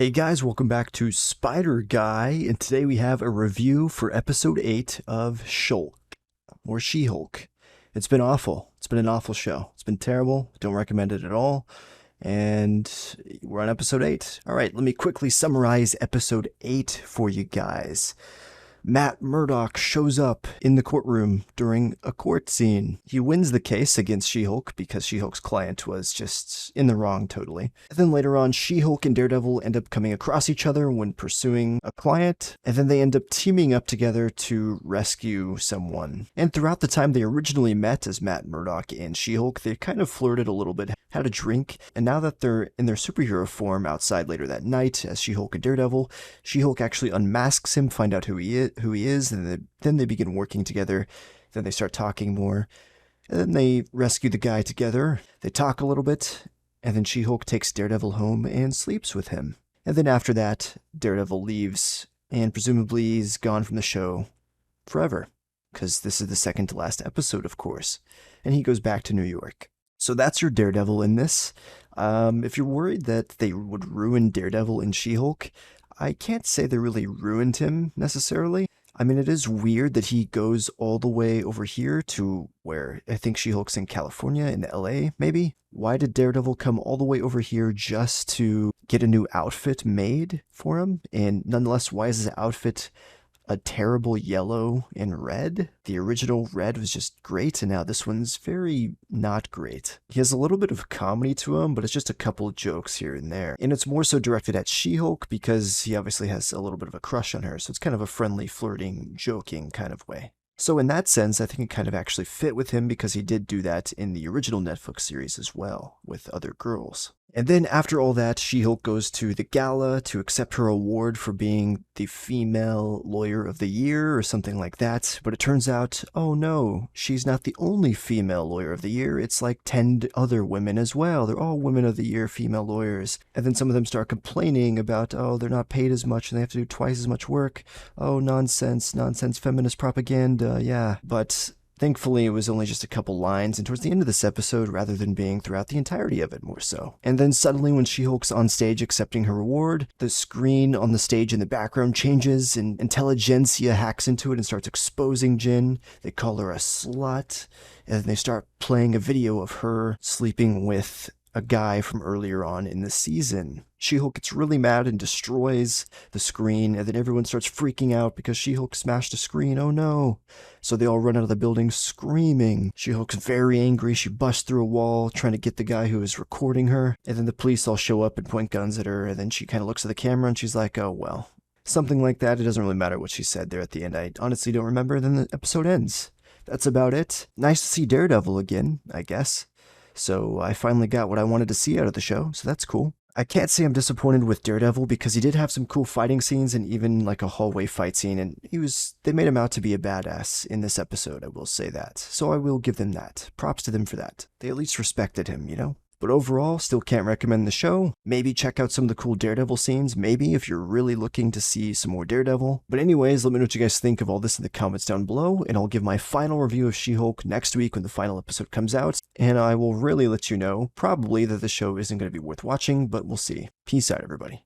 Hey guys, welcome back to Spider Guy, and today we have a review for episode 8 of Shulk, or She-Hulk. It's been awful. It's been an awful show. It's been terrible. Don't recommend it at all. And we're on episode 8. Alright, let me quickly summarize episode 8 for you guys. Matt Murdock shows up in the courtroom during a court scene. He wins the case against She-Hulk because She-Hulk's client was just in the wrong totally. And then later on, She-Hulk and Daredevil end up coming across each other when pursuing a client, and then they end up teaming up together to rescue someone. And throughout the time they originally met as Matt Murdock and She-Hulk, they kind of flirted a little bit, had a drink, and now that they're in their superhero form outside later that night as She-Hulk and Daredevil, She-Hulk actually unmasks him, find out who he is, and then they begin working together. Then they start talking more, and then they rescue the guy together. They talk a little bit, and then She-Hulk takes Daredevil home and sleeps with him. And then after that, Daredevil leaves, and presumably is gone from the show forever, because this is the second to last episode, of course, and he goes back to New York. So that's your Daredevil in this. If you're worried that they would ruin Daredevil in She-Hulk, I can't say they really ruined him, necessarily. I mean, it is weird that he goes all the way over here to where I think She-Hulk's in California, in LA, maybe? Why did Daredevil come all the way over here just to get a new outfit made for him? And nonetheless, why is his outfit a terrible yellow and red? The original red was just great, and now this one's very not great. He has a little bit of comedy to him, but it's just a couple of jokes here and there. And it's more so directed at She-Hulk because he obviously has a little bit of a crush on her, so it's kind of a friendly, flirting, joking kind of way. So in that sense, I think it kind of actually fit with him because he did do that in the original Netflix series as well, with other girls. And then after all that, She-Hulk goes to the gala to accept her award for being the female lawyer of the year or something like that. But it turns out, oh no, she's not the only female lawyer of the year. It's like 10 other women as well. They're all women of the year female lawyers. And then some of them start complaining about, oh, they're not paid as much and they have to do twice as much work. Oh, nonsense, feminist propaganda, yeah. But thankfully, it was only just a couple lines, and towards the end of this episode, rather than being throughout the entirety of it, more so. And then suddenly, when She-Hulk's on stage accepting her reward, the screen on the stage in the background changes, and Intelligentsia hacks into it and starts exposing Jin. They call her a slut, and they start playing a video of her sleeping with a guy from earlier on in the season. She-Hulk gets really mad and destroys the screen, and then everyone starts freaking out because She-Hulk smashed a screen. Oh no. So they all run out of the building screaming. She-Hulk's very angry. She busts through a wall trying to get the guy who is recording her, and then the police all show up and point guns at her, and then she kind of looks at the camera and she's like, oh well. Something like that. It doesn't really matter what she said there at the end. I honestly don't remember. Then the episode ends. That's about it. Nice to see Daredevil again, I guess. So I finally got what I wanted to see out of the show, so that's cool. I can't say I'm disappointed with Daredevil because he did have some cool fighting scenes and even like a hallway fight scene, and they made him out to be a badass in this episode, I will say that. So I will give them that. Props to them for that. They at least respected him, you know? But overall, still can't recommend the show. Maybe check out some of the cool Daredevil scenes, maybe, if you're really looking to see some more Daredevil. But anyways, let me know what you guys think of all this in the comments down below, and I'll give my final review of She-Hulk next week when the final episode comes out, and I will really let you know, probably, that the show isn't going to be worth watching, but we'll see. Peace out, everybody.